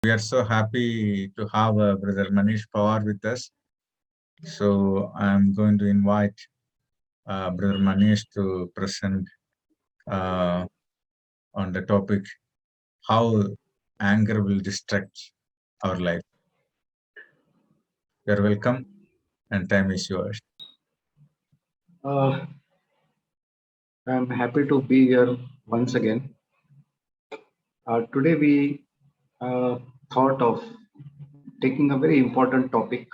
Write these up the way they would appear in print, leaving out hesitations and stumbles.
We are so happy to have Brother Manish Pawar with us. So I'm going to invite Brother Manish to present uh, on the topic how anger will destruct our life. You're welcome, and time is yours. Uh, I'm happy to be here once again. Today we thought of taking a very important topic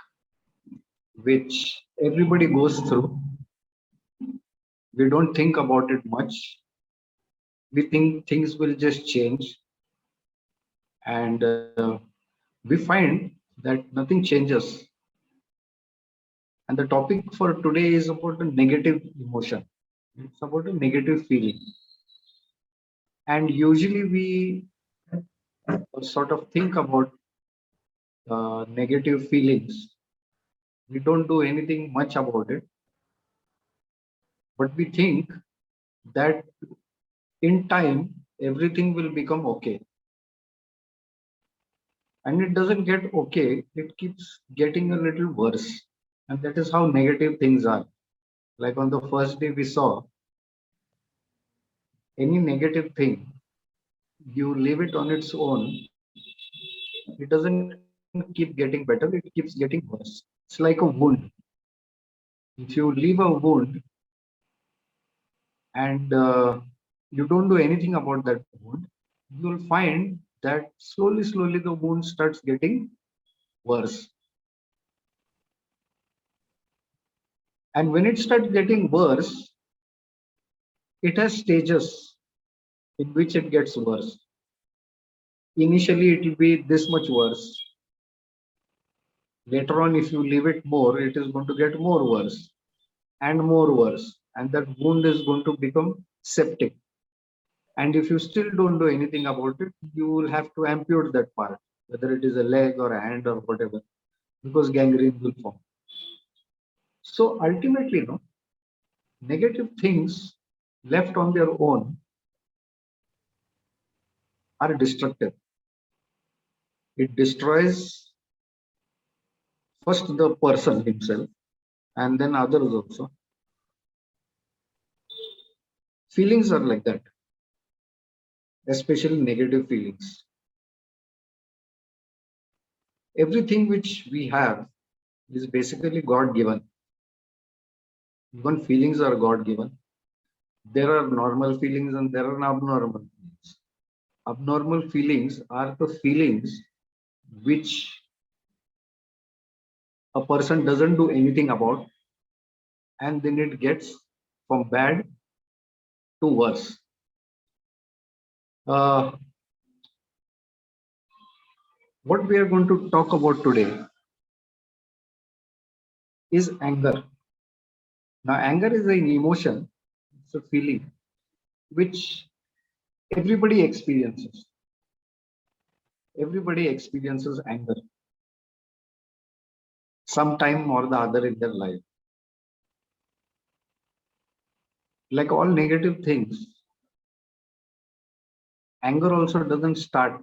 which everybody goes through. We don't think about it much. We think things will just change, and we find that nothing changes. And the topic for today is about a negative emotion. It's about a negative feeling. And usually we sort of think about negative feelings. We don't do anything much about it, but we think that in time everything will become okay. And it doesn't get okay, it keeps getting a little worse. And that is how negative things are. Like on the first day, we saw any negative thing, you leave it on its own, it doesn't keep getting better, it keeps getting worse. It's like a wound. If you leave a wound and you don't do anything about that wound, you'll find that slowly the wound starts getting worse. And when it starts getting worse, it has stages in which it gets worse. Initially, it will be this much worse. Later on, if you leave it more, it is going to get more worse and more worse. And that wound is going to become septic. And if you still don't do anything about it, you will have to amputate that part, whether it is a leg or a hand or whatever, because gangrene will form. So ultimately, no, negative things left on their own are destructive. It destroys first the person himself and then others also. Feelings are like that, especially negative feelings. Everything which we have is basically God given. Even feelings are God given. There are normal feelings and there are abnormal feelings. Abnormal feelings are the feelings which a person doesn't do anything about, and then it gets from bad to worse. Uh, what we are going to talk about today is anger. Now, anger is an emotion, it's a feeling which everybody experiences. Everybody experiences anger sometime or the other in their life. Like all negative things, anger also doesn't start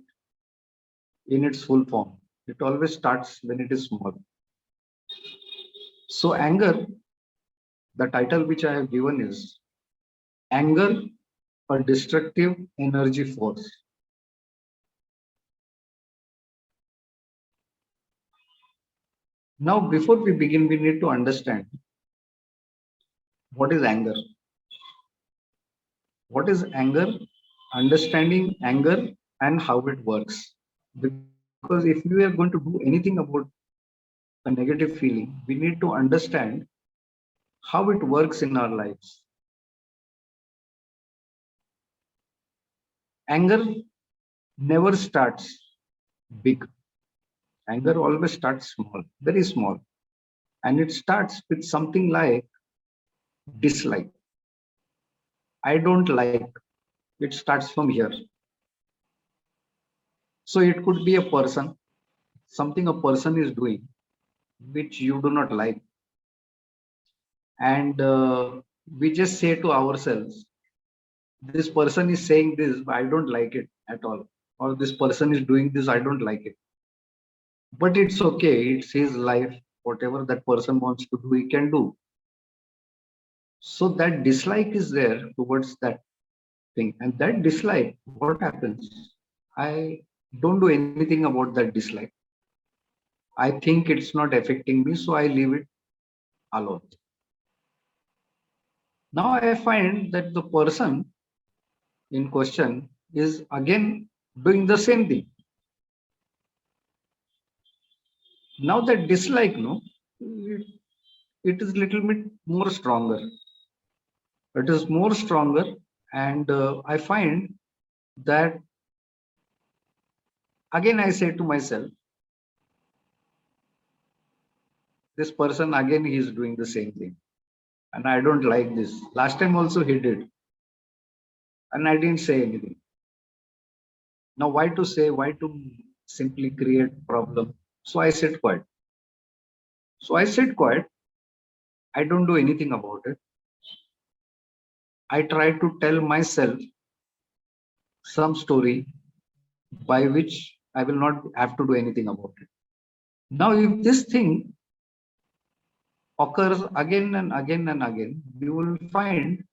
in its full form. It always starts when it is small. So, anger, the title which I have given is Anger, a Destructive Energy Force. Now, before we begin, we need to understand what is anger. What is anger? Understanding anger and how it works. Because if we are going to do anything about a negative feeling, we need to understand how it works in our lives. Anger never starts big. Anger always starts small, very small. And it starts with something like dislike. I don't like. It starts from here. So it could be a person, something a person is doing which you do not like. And we just say to ourselves, this person is saying this, but I don't like it at all. or this person is doing this, I don't like it. But it's okay, it's his life. Whatever that person wants to do, he can do. So that dislike is there towards that thing. And that dislike, what happens? I don't do anything about that dislike. I think it's not affecting me, so I leave it alone. Now I find that the person in question is again doing the same thing. Now that dislike, no, it is little bit more stronger. It is more stronger, and I find that again I say to myself, this person again he is doing the same thing, and I don't like this. Last time also he did, and I didn't say anything. Now why to say? Why to simply create problem? So I sit quiet. So I sit quiet. I don't do anything about it. I try to tell myself some story by which I will not have to do anything about it. Now, if this thing occurs again and again and again, you will find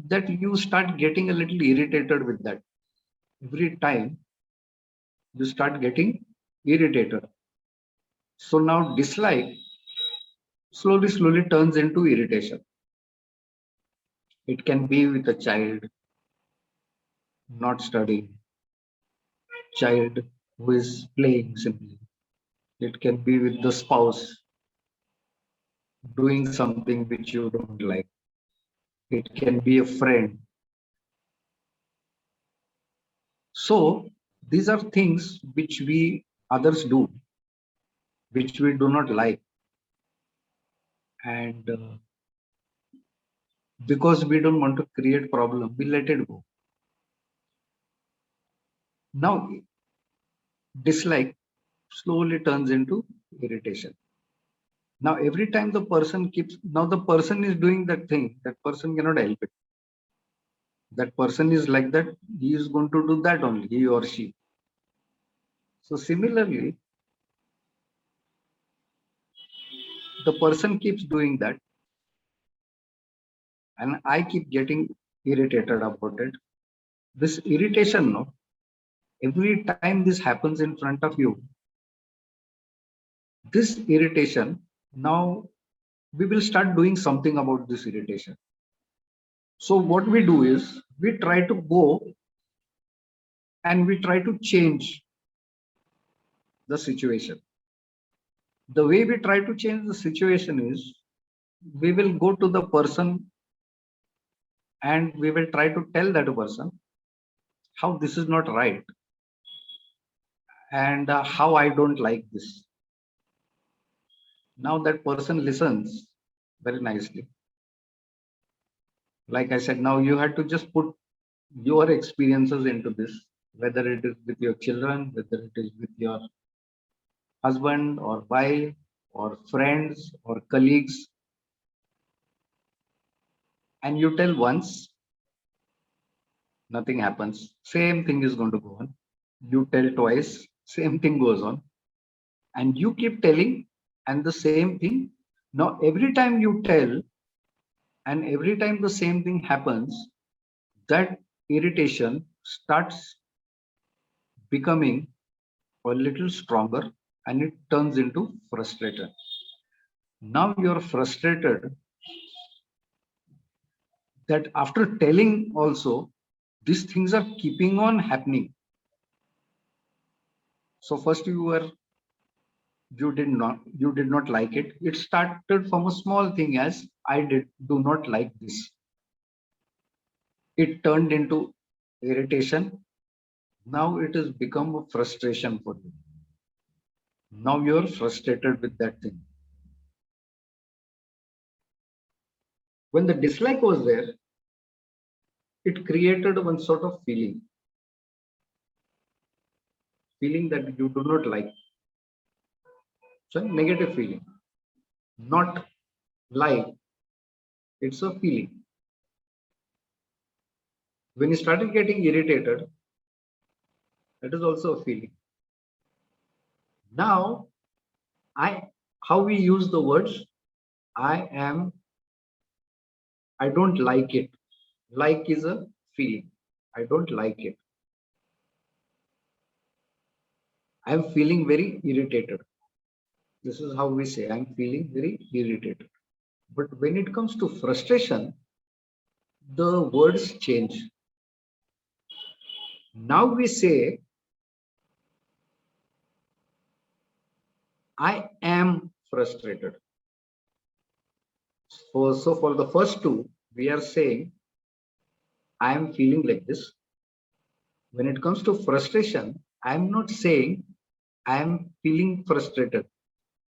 that you start getting a little irritated with that. Every time you start getting irritated. So now dislike slowly turns into irritation. It can be with a child not studying, child who is playing simply. It can be with the spouse doing something which you don't like. It can be a friend. So these are things which we others do, which we do not like. And because we don't want to create problem, we let it go. Now dislike slowly turns into irritation. Now every time the person keeps, now the person is doing that thing, that person cannot help it. That person is like that, he is going to do that only, he or she. So similarly, the person keeps doing that, and I keep getting irritated about it. This irritation, no, every time this happens in front of you, this irritation, now we will start doing something about this irritation. So what we do is we try to go and we try to change the situation. The way we try to change the situation is we will go to the person and we will try to tell that person how this is not right and how I don't like this. Now that person listens very nicely. Like I said, now you have to just put your experiences into this, whether it is with your children, whether it is with your husband or wife or friends or colleagues, and you tell once, nothing happens. Same thing is going to go on. You tell twice, same thing goes on. And you keep telling, and the same thing. Now, every time you tell, and every time the same thing happens, that irritation starts becoming a little stronger and it turns into frustration. Now you're frustrated that after telling also, these things are keeping on happening. So first you did not like it. It started from a small thing as do not like this. It turned into irritation. Now it has become a frustration for you. Now you're frustrated with that thing. When the dislike was there, it created one sort of feeling that you do not like. So negative feeling, not like, it's a feeling. When you started getting irritated, That is also a feeling. Now, how we use the words I don't like it. Like is a feeling. I don't like it. I am feeling very irritated. This is how we say I'm feeling very irritated. But when it comes to frustration, the words change. Now we say I am frustrated. So for the first two, we are saying I am feeling like this. When it comes to frustration, I am not saying I am feeling frustrated.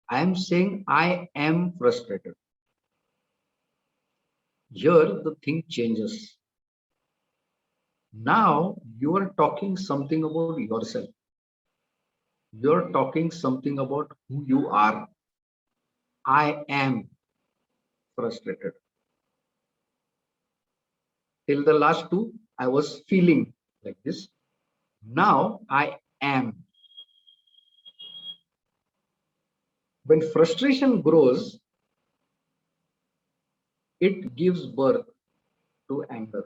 I am saying I am frustrated. Here the thing changes. Now you are talking something about yourself. You're talking something about who you are. I am frustrated. Till the last two, I was feeling like this. Now I am. When frustration grows, it gives birth to anger.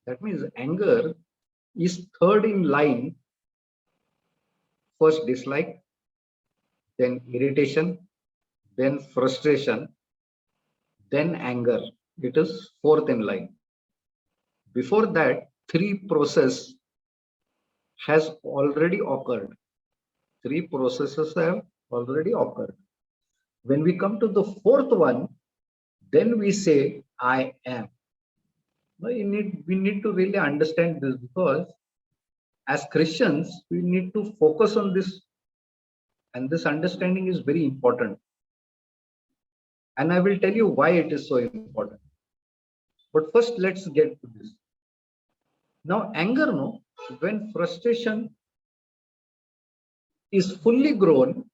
That means anger is third in line. First dislike, then irritation, then frustration, then anger. It is fourth in line. Before that, three process has already occurred. Three processes have already occurred. When we come to the fourth one, then we say I am. We need to really understand this, because as Christians, we need to focus on this, and this understanding is very important. And I will tell you why it is so important. But first, let's get to this. Now, anger, no, when frustration is fully grown,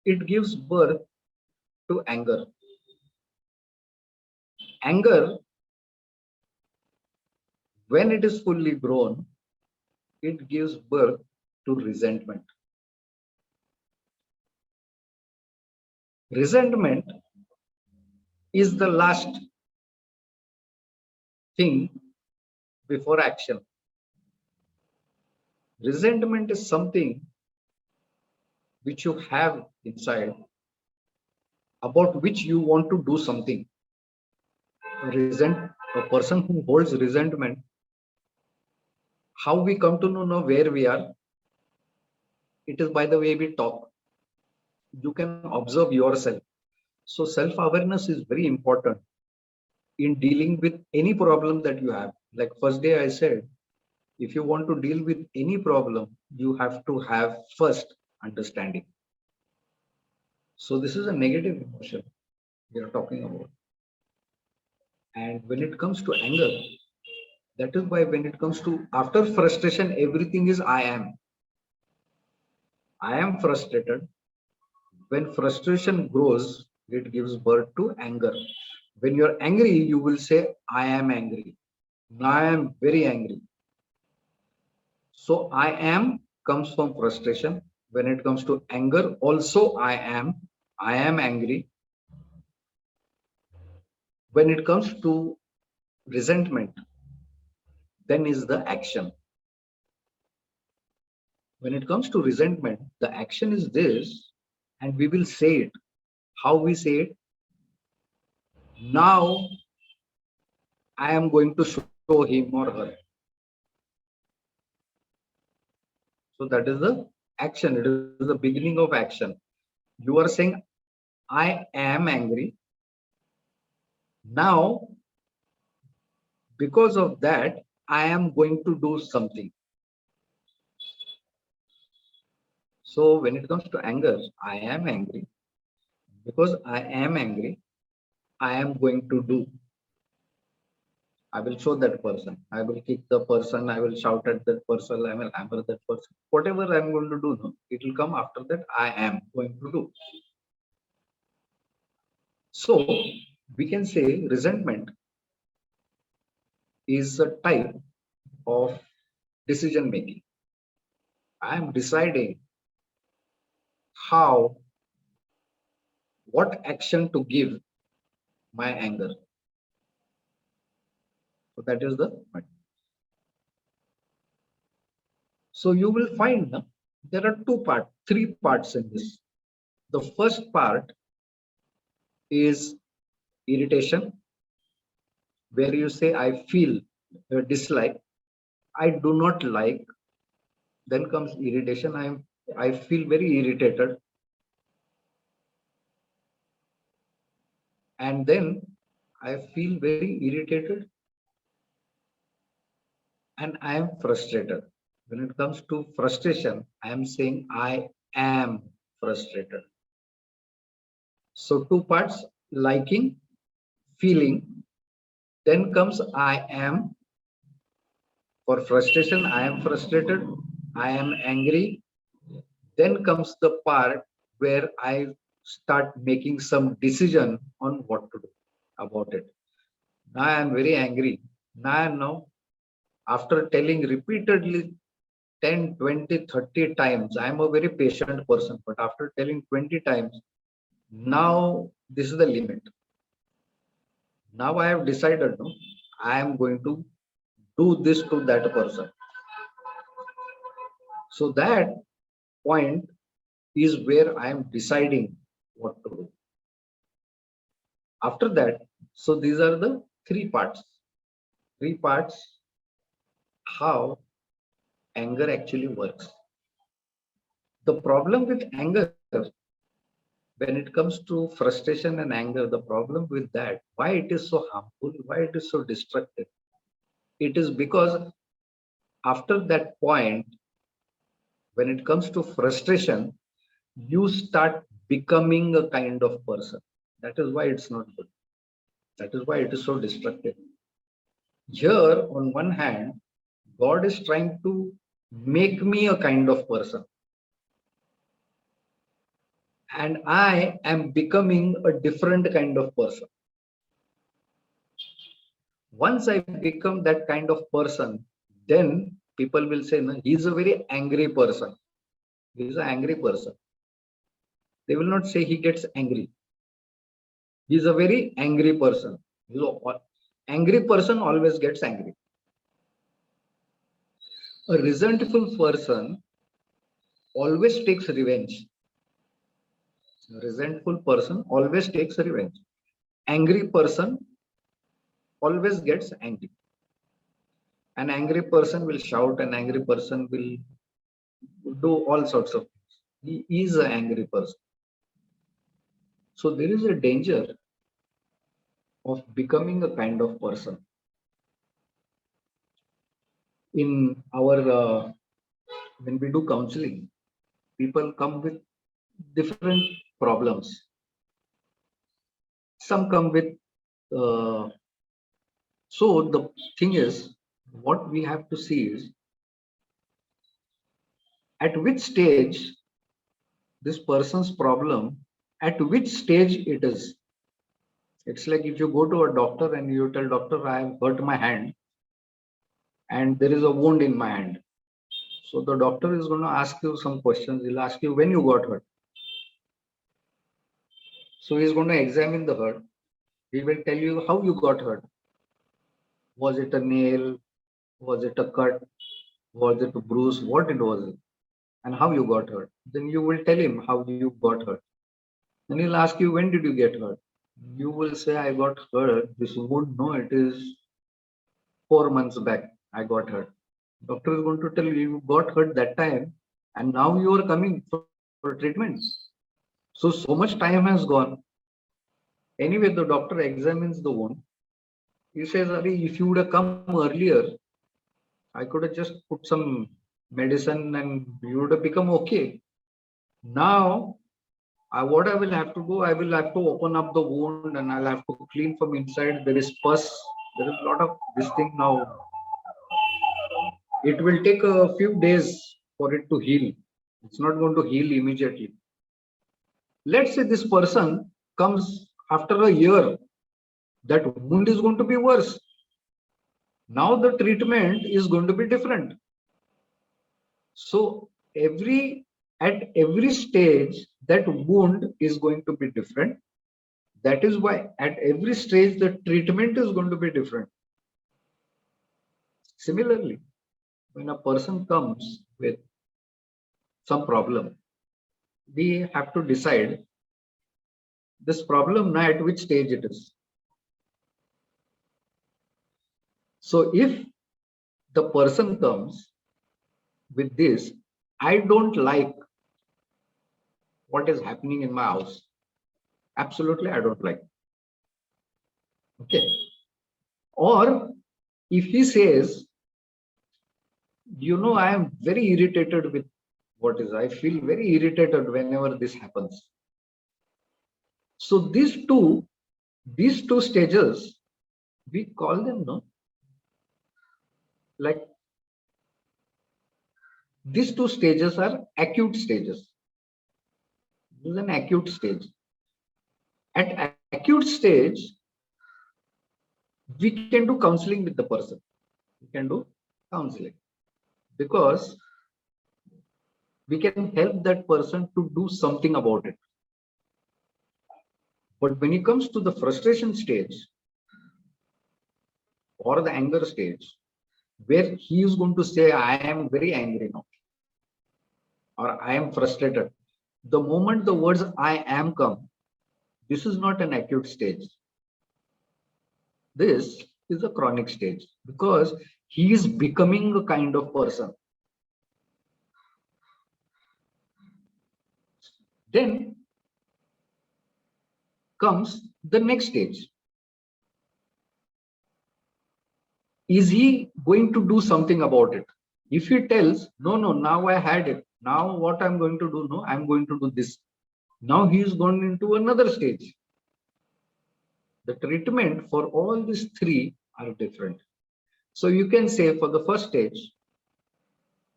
it gives birth to anger. Anger, when it is fully grown, it gives birth to resentment. Resentment is the last thing before action. Resentment is something which you have inside, about which you want to do something. A person who holds resentment, how we come to know where we are? It is by the way we talk. You can observe yourself. So self-awareness is very important in dealing with any problem that you have. Like first day I said, if you want to deal with any problem, you have to have first understanding. So this is a negative emotion we are talking about. And when it comes to anger, that is why when it comes to after frustration, everything is I am. I am frustrated. When frustration grows, it gives birth to anger. When you're angry, you will say, I am angry. I am very angry. So I am comes from frustration. When it comes to anger, also I am angry. When it comes to resentment, then is the action. When it comes to resentment, the action is this, and we will say it. How we say it? Now I am going to show him or her. So that is the action. It is the beginning of action. You are saying, I am angry. Now, because of that, I am going to do something. So when it comes to anger, I am angry. Because I am angry, I am going to do. I will show that person. I will kick the person. I will shout at that person. I will hammer that person. Whatever I am going to do, no, it will come after that. I am going to do. So we can say resentment is a type of decision making. I am deciding what action to give my anger. So that is the point. So you will find there are three parts in this. The first part is irritation, where you say, I feel dislike, I do not like. Then comes irritation. I feel very irritated. And then I feel very irritated and I am frustrated. When it comes to frustration, I am saying I am frustrated. So two parts, liking, feeling. Then comes I am. For frustration, I am frustrated, I am angry. Then comes the part where I start making some decision on what to do about it. Now I am very angry. Now, after telling repeatedly 10, 20, 30 times, I am a very patient person, but after telling 20 times, now this is the limit. Now I have decided, no, I am going to do this to that person. So that point is where I am deciding what to do. After that, so these are the three parts. How anger actually works. The problem with anger, when it comes to frustration and anger, the problem with that, why it is so harmful, why it is so destructive, it is because after that point, when it comes to frustration, you start becoming a kind of person. That is why it's not good. That is why it is so destructive. Here, on one hand, God is trying to make me a kind of person. And I am becoming a different kind of person. Once I become that kind of person, then people will say, no, he's a very angry person. He's an angry person. They will not say he gets angry. He's a very angry person. Angry person always gets angry. A resentful person always takes revenge. A resentful person always takes revenge. Angry person always gets angry. An angry person will shout, an angry person will do all sorts of things. He is an angry person. So there is a danger of becoming a kind of person. In our, when we do counseling, people come with different problems. Some come with, so the thing is, what we have to see is, at which stage this person's problem, at which stage it is. It's like if you go to a doctor and you tell doctor, I have hurt my hand and there is a wound in my hand. So the doctor is going to ask you some questions. He'll ask you when you got hurt. So he's going to examine the hurt. He will tell you how you got hurt. Was it a nail? Was it a cut? Was it a bruise? What it was, and how you got hurt. Then you will tell him how you got hurt. Then he'll ask you, when did you get hurt? You will say, I got hurt. This wound, no, it is 4 months back. I got hurt. Doctor is going to tell you got hurt that time, and now you are coming for treatment. So much time has gone. Anyway, the doctor examines the wound. He says, if you would have come earlier, I could have just put some medicine and you would have become okay. Now, what I will have to do, I will have to open up the wound and I'll have to clean from inside. There is pus. There is a lot of this thing now. It will take a few days for it to heal. It's not going to heal immediately. Let's say this person comes after a year. That wound is going to be worse. Now the treatment is going to be different. So at every stage, that wound is going to be different. That is why at every stage, the treatment is going to be different. Similarly, when a person comes with some problem, we have to decide this problem now at which stage it is. So if the person comes with this, I don't like what is happening in my house. Absolutely, I don't like. Okay. Or if he says, I am very irritated with I feel very irritated whenever this happens. So these two stages, we call them, no? Like these two stages are acute stages. This is an acute stage. At acute stage, we can do counseling with the person. We can do counseling because we can help that person to do something about it. But when it comes to the frustration stage or the anger stage, where he is going to say, I am very angry now, or I am frustrated. The moment the words I am come, this is not an acute stage. This is a chronic stage because he is becoming a kind of person. Then comes the next stage. Is he going to do something about it? If he tells, no, now I had it. Now what I'm going to do? No, I'm going to do this. Now he is going into another stage. The treatment for all these three are different. So you can say for the first stage,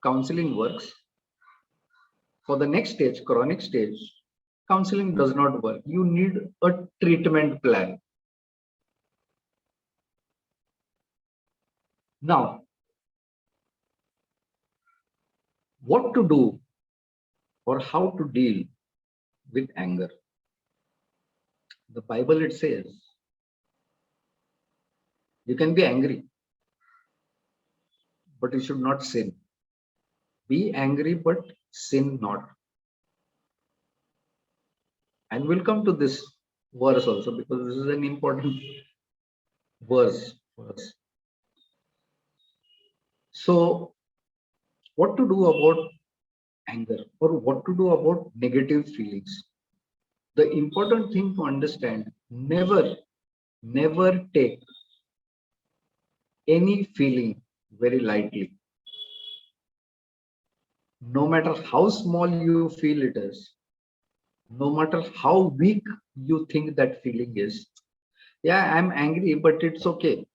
counseling works. For the next stage, chronic stage, counseling does not work. You need a treatment plan. Now, what to do or how to deal with anger? The Bible, it says, you can be angry, but you should not sin. Be angry, but sin not. And we'll come to this verse also because this is an important verse for us. So, what to do about anger or what to do about negative feelings? The important thing to understand, never take any feeling very lightly. No matter how small you feel it is, no matter how weak you think that feeling is. Yeah, I'm angry, but it's okay.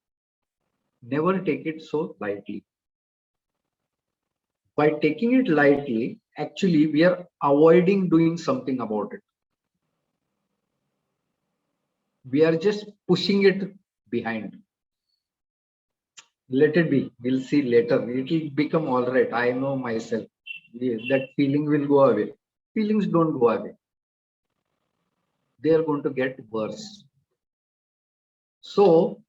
Never take it so lightly. By taking it lightly, actually, we are avoiding doing something about it. We are just pushing it behind. Let it be. We'll see later. It will become all right. I know myself. That feeling will go away. Feelings don't go away. They are going to get worse. So,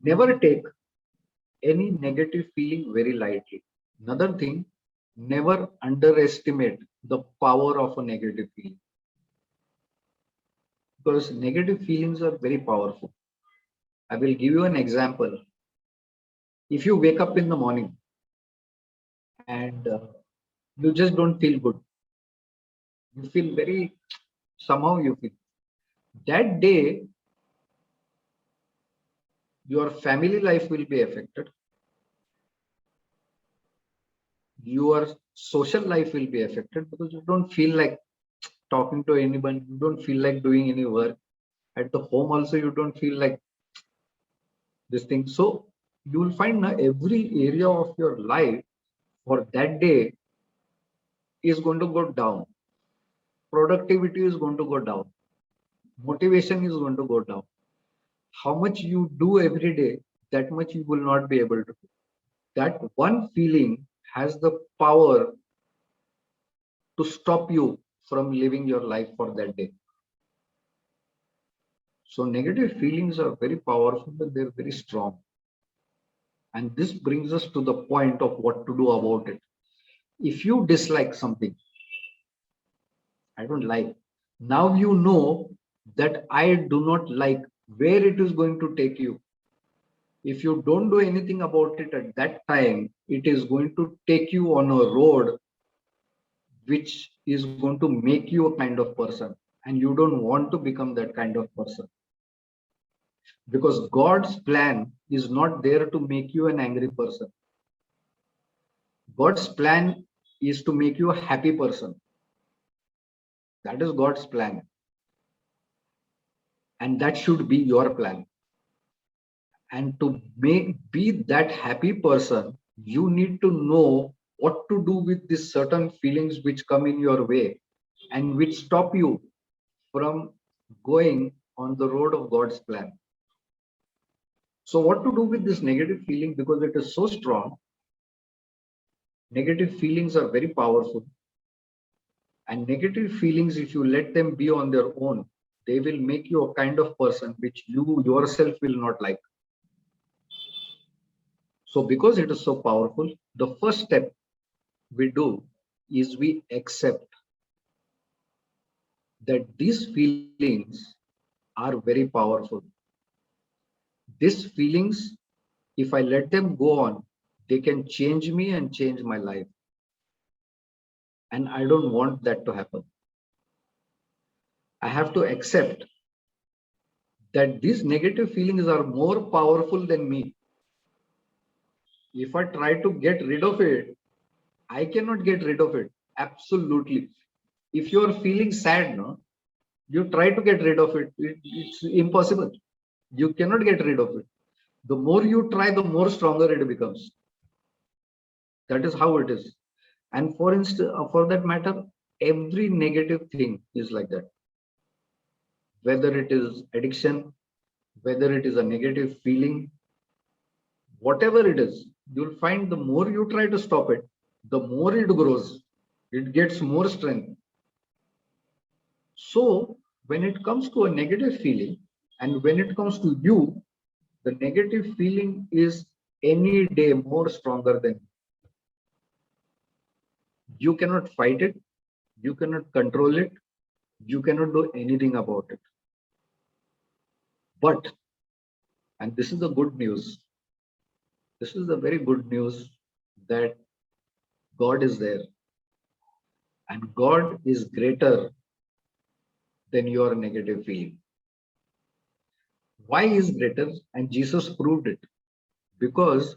never take any negative feeling very lightly. Another thing, never underestimate the power of a negative feeling. Because negative feelings are very powerful. I will give you an example. If you wake up in the morning and you just don't feel good, you feel very, somehow you feel. That day, your family life will be affected. Your social life will be affected because you don't feel like talking to anyone. You don't feel like doing any work. At the home also, you don't feel like this thing. So you will find now every area of your life for that day is going to go down. Productivity is going to go down. Motivation is going to go down. How much you do every day, that much you will not be able to do. that one feeling has the power to stop you from living your life for that day. So negative feelings are very powerful and they're very strong. And this brings us to the point of what to do about it. If you dislike something, I don't like, now you know that I do not like where it is going to take you. If you don't do anything about it at that time, it is going to take you on a road which is going to make you a kind of person. And you don't want to become that kind of person. Because God's plan is not there to make you an angry person. God's plan is to make you a happy person. That is God's plan. And that should be your plan. And to be that happy person, you need to know what to do with these certain feelings which come in your way and which stop you from going on the road of God's plan. So what to do with this negative feeling, because it is so strong. Negative feelings are very powerful, and negative feelings, if you let them be on their own, they will make you a kind of person which you yourself will not like. So because it is so powerful, the first step we do is we accept that these feelings are very powerful. These feelings, if I let them go on, they can change me and change my life. And I don't want that to happen. I have to accept that these negative feelings are more powerful than me. If I try to get rid of it, I cannot get rid of it. Absolutely. If you are feeling sad, no, you try to get rid of it. It's impossible. You cannot get rid of it. The more you try, the more stronger it becomes. That is how it is. And for instance, for that matter, every negative thing is like that. Whether it is addiction, whether it is a negative feeling, whatever it is, you'll find the more you try to stop it, the more it grows. It gets more strength. So when it comes to a negative feeling, and when it comes to you, the negative feeling is any day more stronger than you. You cannot fight it, you cannot control it, you cannot do anything about it. But, and this is the good news, this is the very good news, that God is there and God is greater than your negative feeling. Why is greater? And Jesus proved it, because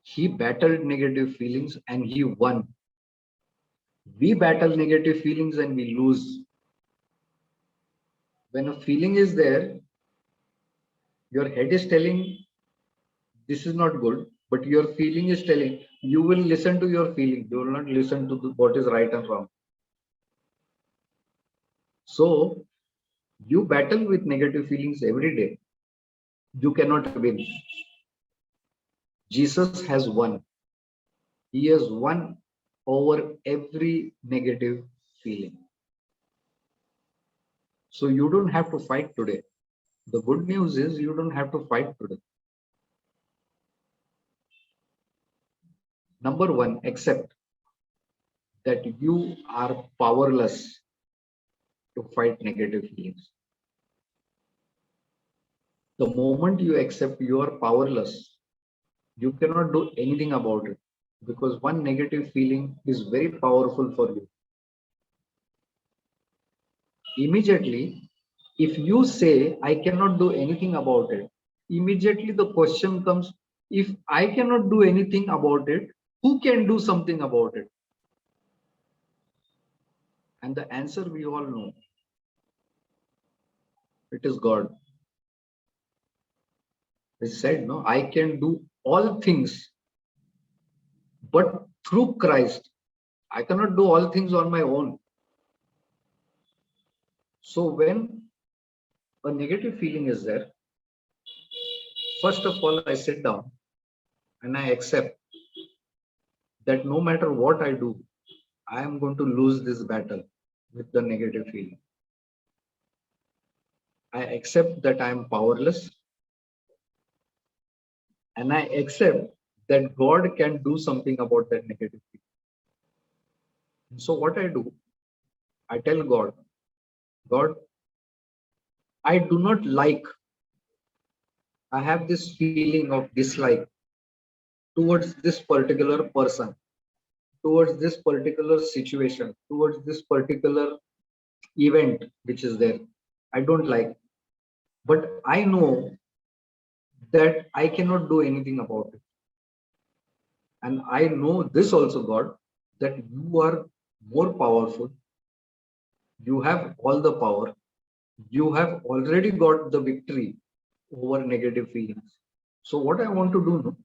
he battled negative feelings and he won. We battle negative feelings and we lose. When a feeling is there, your head is telling this is not good, but your feeling is telling, you will listen to your feeling, you will not listen to what is right and wrong. So you battle with negative feelings every day. You cannot win. Jesus has won. He has won over every negative feeling. So you don't have to fight today. The good news is you don't have to fight today. Number one, accept that you are powerless to fight negative feelings. The moment you accept you are powerless, you cannot do anything about it, because one negative feeling is very powerful for you. Immediately, if you say, I cannot do anything about it, immediately the question comes, if I cannot do anything about it, who can do something about it? And the answer we all know, it is God. He said, no, I can do all things, but through Christ. I cannot do all things on my own. So when a negative feeling is there, first of all, I sit down and I accept that no matter what I do, I am going to lose this battle with the negative feeling. I accept that I am powerless, and I accept that God can do something about that negative feeling. So what I do, I tell God, God, I do not like, I have this feeling of dislike towards this particular person, towards this particular situation, towards this particular event which is there. I don't like, but I know that I cannot do anything about it. And I know this also, God, that you are more powerful. You have all the power. You have already got the victory over negative feelings. So what I want to do now,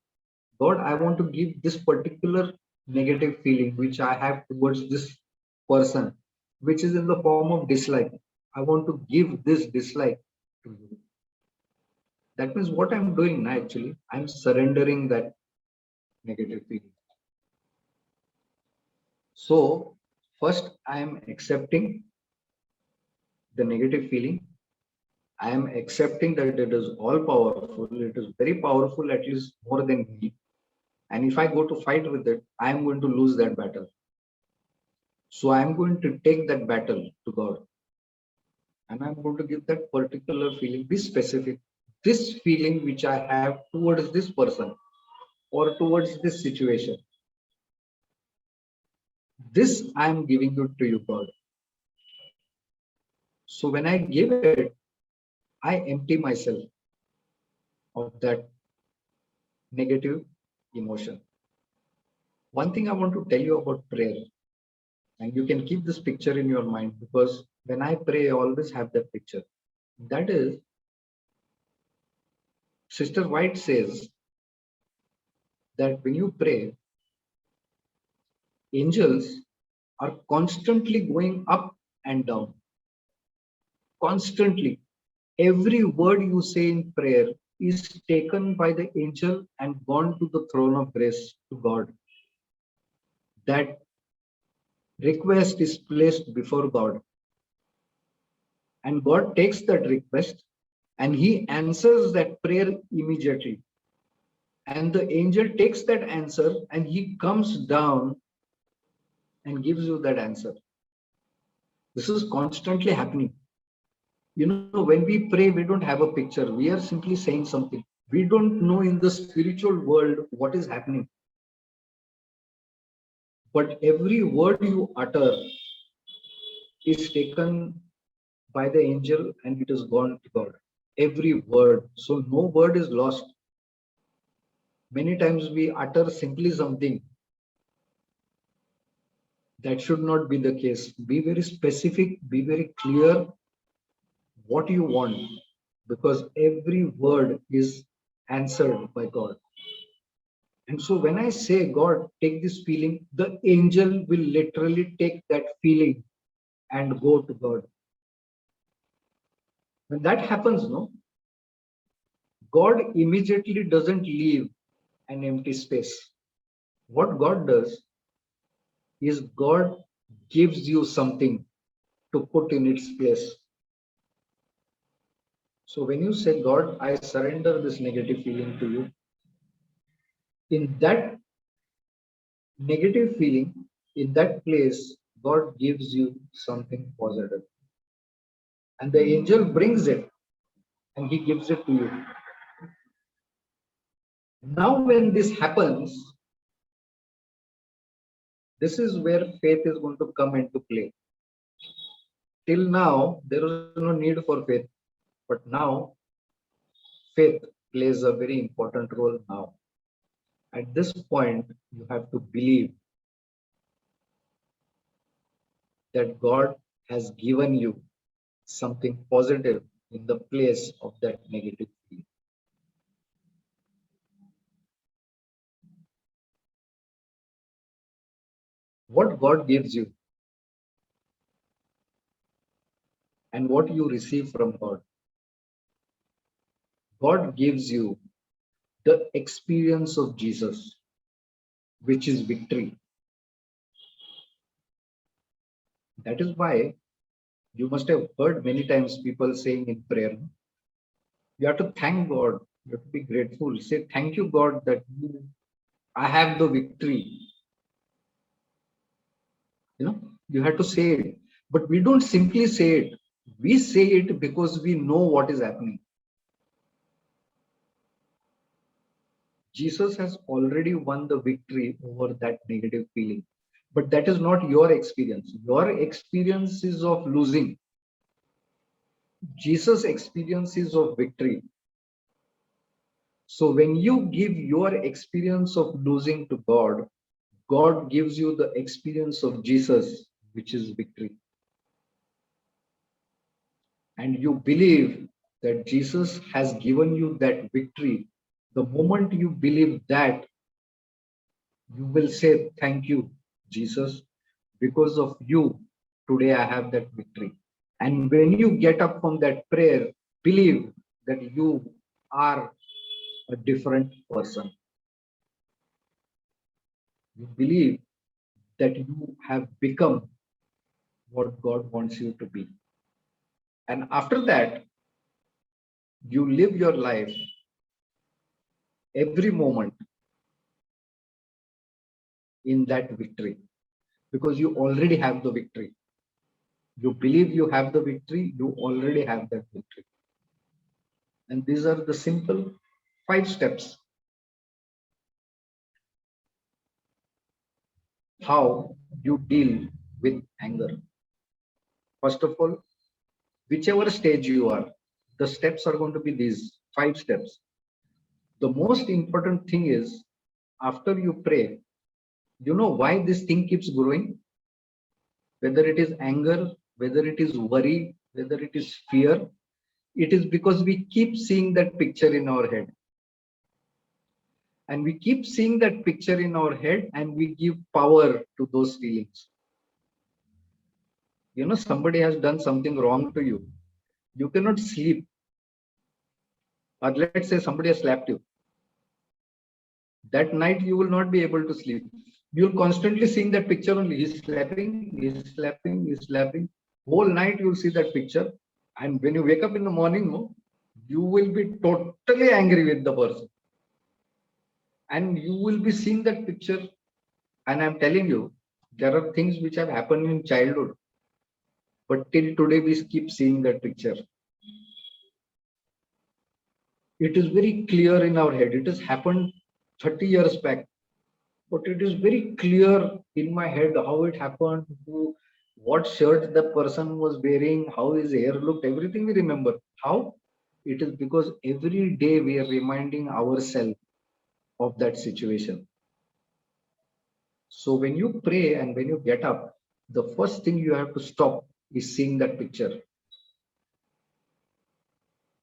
God, I want to give this particular negative feeling which I have towards this person, which is in the form of dislike. I want to give this dislike to you. That means what I'm doing now, actually, I'm surrendering that negative feeling. So first I am accepting the negative feeling. I am accepting that it is all powerful. It is very powerful, at least more than me. And if I go to fight with it, I am going to lose that battle. So I am going to take that battle to God. And I'm going to give that particular feeling, be specific. This feeling which I have towards this person or towards this situation, this I am giving it to you, God. So when I give it, I empty myself of that negative emotion. One thing I want to tell you about prayer, and you can keep this picture in your mind, because when I pray, I always have that picture. That is, Sister White says that when you pray, angels are constantly going up and down. Constantly. Every word you say in prayer is taken by the angel and gone to the throne of grace to God. That request is placed before God, and God takes that request and he answers that prayer immediately. And the angel takes that answer and he comes down and gives you that answer. This is constantly happening. You know, when we pray, we don't have a picture. We are simply saying something. We don't know in the spiritual world what is happening. But every word you utter is taken by the angel and it is gone to God. Every word. So no word is lost. Many times we utter simply something. That should not be the case. Be very specific, be very clear what you want, because every word is answered by God. And so when I say, God, take this feeling, the angel will literally take that feeling and go to God. When that happens, no, God immediately doesn't leave an empty space. What God does is God gives you something to put in its place. So when you say, God, I surrender this negative feeling to you, in that negative feeling, in that place, God gives you something positive. And the angel brings it and he gives it to you. Now, when this happens, this is where faith is going to come into play. Till now, there is no need for faith, but now faith plays a very important role now. At this point, you have to believe that God has given you something positive in the place of that negative feeling. What God gives you and what you receive from God. God gives you the experience of Jesus, which is victory. That is why you must have heard many times people saying in prayer, you have to thank God, you have to be grateful. Say, thank you, God, that I have the victory. You have to say it. But we don't simply say it. We say it because we know what is happening. Jesus has already won the victory over that negative feeling. But that is not your experience. Your experience is of losing. Jesus' experience is of victory. So when you give your experience of losing to God, God gives you the experience of Jesus, which is victory. And you believe that Jesus has given you that victory. The moment you believe that, you will say, thank you, Jesus. Because of you, today I have that victory. And when you get up from that prayer, believe that you are a different person. You believe that you have become what God wants you to be. And after that, you live your life every moment in that victory because you already have the victory. You believe you have the victory, you already have that victory. And these are the simple 5 steps how you deal with anger. First of all, whichever stage you are, the steps are going to be these 5 steps. The most important thing is after you pray, you know why this thing keeps growing? Whether it is anger, whether it is worry, whether it is fear, it is because we keep seeing that picture in our head. And we keep seeing that picture in our head and we give power to those feelings. Somebody has done something wrong to you. You cannot sleep. Or let's say somebody has slapped you. That night you will not be able to sleep. You'll constantly seeing that picture only. He's slapping, he's slapping, he's slapping. Whole night you'll see that picture. And when you wake up in the morning, you will be totally angry with the person. And you will be seeing that picture. And I'm telling you, there are things which have happened in childhood. But till today, we keep seeing that picture. It is very clear in our head. It has happened 30 years back. But it is very clear in my head how it happened, what shirt the person was wearing, how his hair looked, everything we remember. How? It is because every day we are reminding ourselves of that situation. So when you pray and when you get up, the first thing you have to stop is seeing that picture.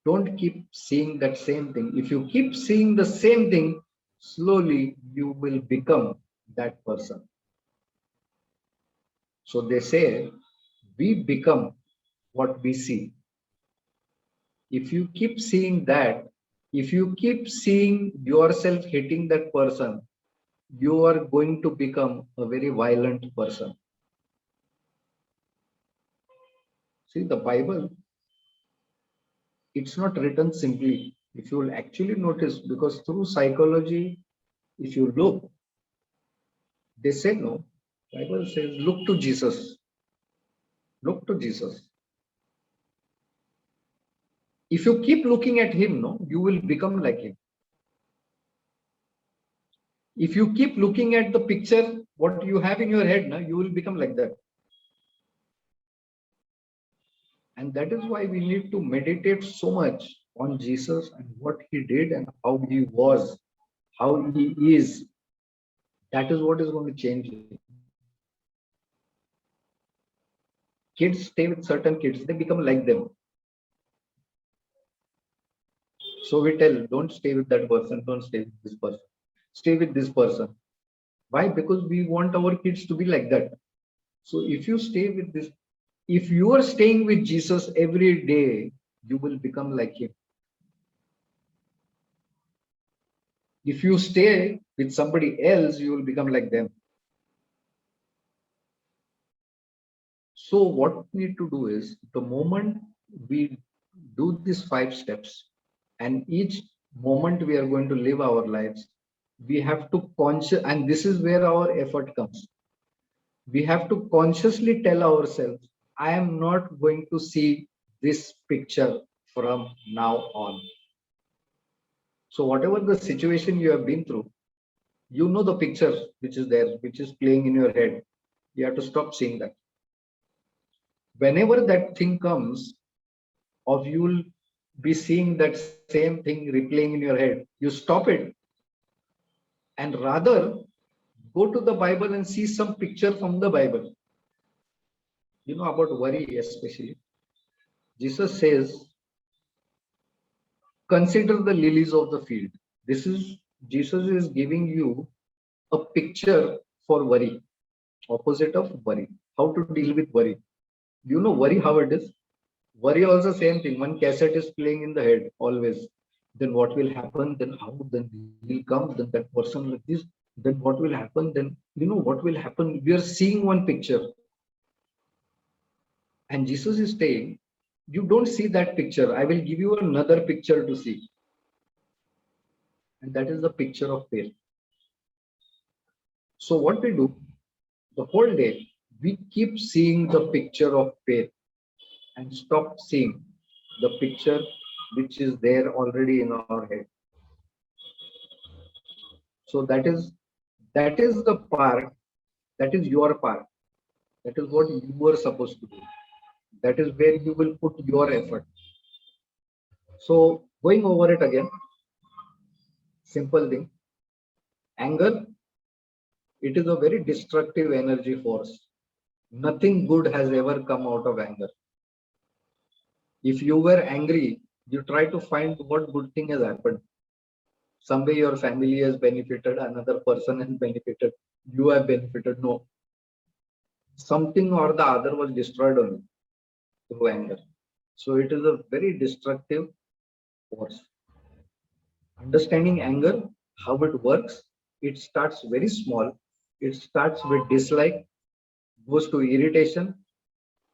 Don't keep seeing that same thing. If you keep seeing the same thing, slowly you will become that person. So they say, we become what we see. If you keep seeing that, if you keep seeing yourself hitting that person, you are going to become a very violent person. See, the Bible, it's not written simply. If you will actually notice, because through psychology, if you look, they say no. Bible says, look to Jesus. Look to Jesus. If you keep looking at him, no, you will become like him. If you keep looking at the picture, what you have in your head, no, you will become like that. And that is why we need to meditate so much on Jesus and what he did and how he was, how he is. That is what is going to change you. Kids stay with certain kids, they become like them. So we tell, don't stay with that person, don't stay with this person. Stay with this person. Why? Because we want our kids to be like that. So if you stay with this, if you are staying with Jesus every day, you will become like him. If you stay with somebody else, you will become like them. So what we need to do is, the moment we do these 5 steps, and each moment we are going to live our lives, we have to conscious, and this is where our effort comes. We have to consciously tell ourselves, I am not going to see this picture from now on. So whatever the situation you have been through, you know the picture which is there, which is playing in your head. You have to stop seeing that. Whenever that thing comes, or you'll be seeing that same thing replaying in your head, you stop it, and rather go to the Bible and see some picture from the Bible. You know about worry, especially. Jesus says, consider the lilies of the field. This is Jesus is giving you a picture for worry, opposite of worry. How to deal with worry. You know worry how it is? Worry also same thing. One cassette is playing in the head always. Then what will happen? Then how? Then he will come. Then that person like this. Then what will happen? Then you know what will happen? We are seeing one picture, and Jesus is saying, you don't see that picture. I will give you another picture to see, and that is the picture of faith. So what we do the whole day, we keep seeing the picture of faith and stop seeing the picture which is there already in our head. So that is the part, that is your part. That is what you are supposed to do. That is where you will put your effort. So going over it again, simple thing. Anger, it is a very destructive energy force. Nothing good has ever come out of anger. If you were angry, you try to find what good thing has happened. Some way your family has benefited, another person has benefited, you have benefited. No, something or the other was destroyed only through anger. So it is a very destructive force. Understanding anger, how it works, it starts very small. It starts with dislike, goes to irritation.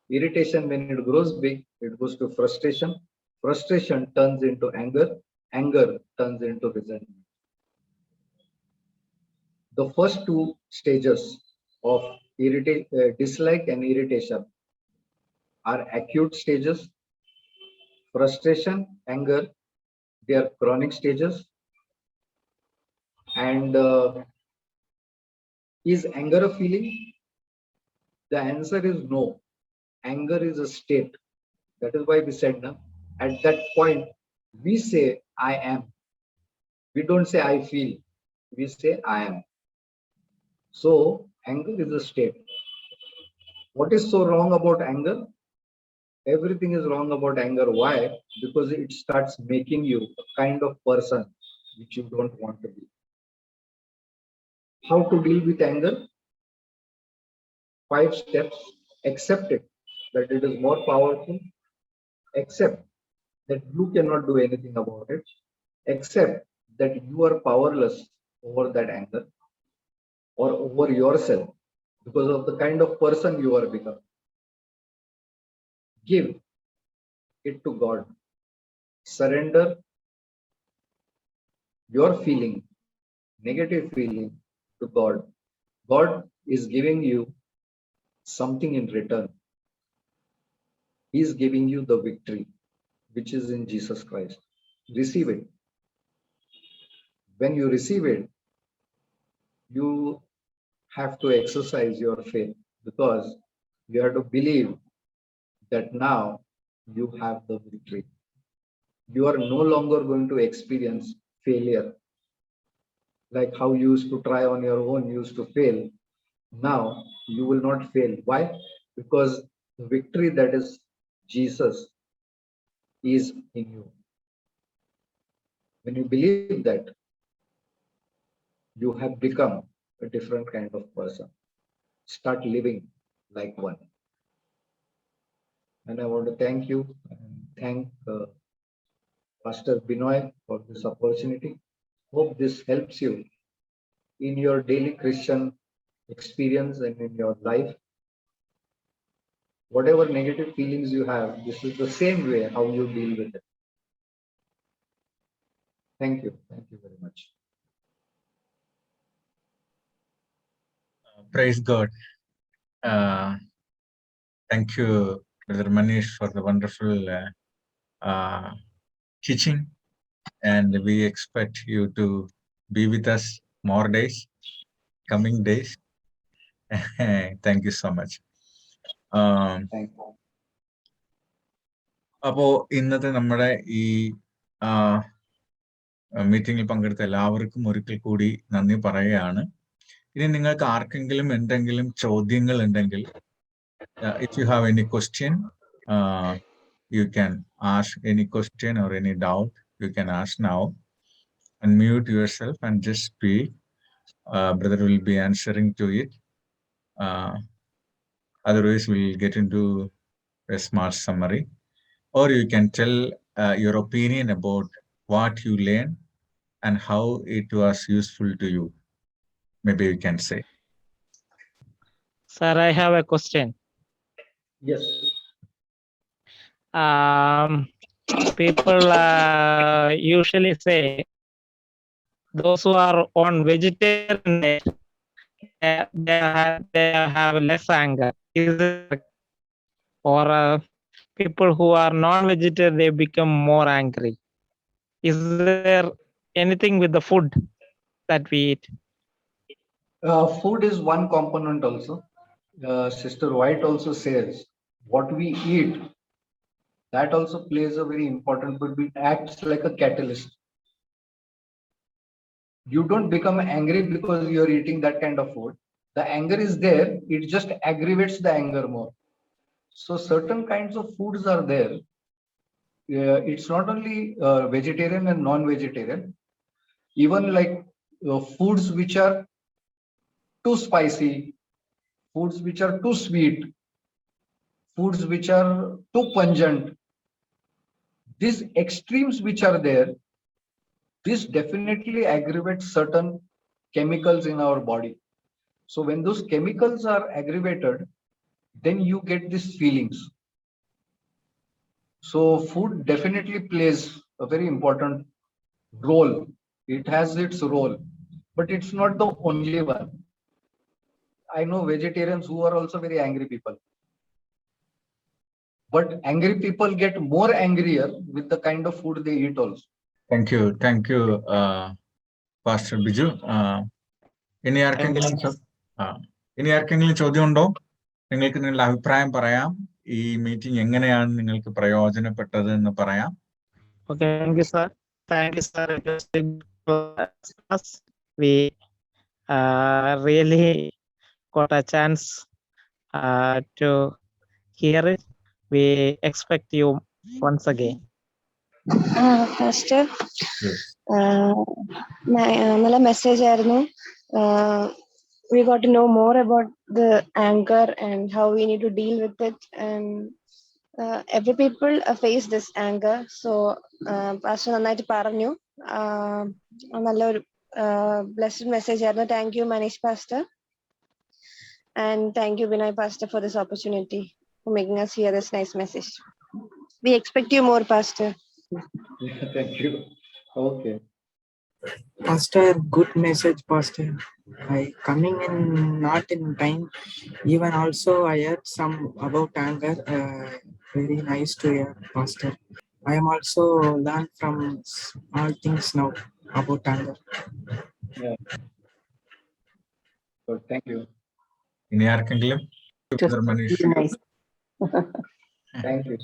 Irritation, when it grows big, it goes to frustration. Frustration turns into anger. Anger turns into resentment. The first two stages of dislike and irritation are acute stages. Frustration, anger, they are chronic stages. And is anger a feeling? The answer is no. Anger is a state. That is why we said now, at that point we say I am. We don't say I feel, we say I am. So anger is a state. What is so wrong about anger? Everything is wrong about anger. Why? Because it starts making you a kind of person which you don't want to be. How to deal with anger? 5 steps. Accept it, that it is more powerful. Accept that you cannot do anything about it. Accept that you are powerless over that anger or over yourself because of the kind of person you are become. Give it to God. Surrender your feeling, negative feeling, to God. God is giving you something in return. He is giving you the victory, which is in Jesus Christ. Receive it. When you receive it, you have to exercise your faith, because you have to believe that now you have the victory. You are no longer going to experience failure, like how you used to try on your own, you used to fail. Now you will not fail. Why? Because the victory, that is Jesus, is in you. When you believe that, you have become a different kind of person. Start living like one. And I want to thank you and thank Pastor Binoy for this opportunity. Hope this helps you in your daily Christian experience and in your life. Whatever negative feelings you have, this is the same way how you deal with it. Thank you. Thank you very much. Praise God. Thank you, Brother Manish, for the wonderful teaching. And we expect you to be with us more days, coming days. Thank you so much. Thank you. അപ്പോ ഇന്നത്തെ നമ്മുടെ ഈ മീറ്റിംഗിൽ പങ്കെടുത്ത എല്ലാവർക്കും ഒരിക്കൽ കൂടി നന്ദി പറയുകയാണ്. ഇനി നിങ്ങൾക്ക് ആർക്കെങ്കിലും എന്തെങ്കിലും ചോദ്യങ്ങൾ ഉണ്ടെങ്കിൽ, if you have any question, you can ask any question or any doubt, you can ask now. Unmute yourself and just speak. Brother will be answering to it. Otherwise, we'll get into a smart summary. Or you can tell your opinion about what you learned and how it was useful to you. Maybe you can say. Sir, I have a question. Yes. People usually say those who are on vegetarian diet, they have less anger. Is it, or people who are non-vegetarian, they become more angry? Is there anything with the food that we eat? Food is one component also. Sister White also says what we eat, that also plays a very important, but it acts like a catalyst. You don't become angry because you're eating that kind of food. The anger is there, it just aggravates the anger more. So certain kinds of foods are there. It's not only vegetarian and non-vegetarian, even like foods which are too spicy, foods which are too sweet, foods which are too pungent. These extremes which are there, this definitely aggravates certain chemicals in our body. So when those chemicals are aggravated, then you get these feelings. So food definitely plays a very important role. It has its role, but it's not the only one. I know vegetarians who are also very angry people. But angry people get more angrier with the kind of food they eat also. Thank you, Pastor Biju. ഇനി ആർക്കെങ്കിലും ചോദ്യം ഉണ്ടോ? നിങ്ങൾക്ക് നിങ്ങളുടെ അഭിപ്രായം പറയാം. ഈ meeting എങ്ങനെയാണ് നിങ്ങൾക്ക് പ്രയോജനപ്പെട്ടത് എന്ന് പറയാം. Okay, thank you, sir. Thank you, sir. We really got a chance to hear it. We expect you once again. Pastor, Yes. നല്ല മെസ്സേജ് ആയിരുന്നു. We got to know more about the anger and how we need to deal with it, and every people face this anger. So Pastor നന്നായിട്ട് പറഞ്ഞു. നല്ലൊരു blessed message ആയിരുന്നു. Thank you, Manish Pastor, and thank you, Vinay Pastor, for this opportunity, for making us hear this nice message. We expect you more, Pastor. Thank you. Okay. Pastor, good message, Pastor. I coming in not in time. Even also I heard some about anger. Very nice to hear, Pastor. I am also learned from all things now about anger. Yeah. Good. Thank you. ഇനി ആർക്കെങ്കിലും? Nice. Thank you.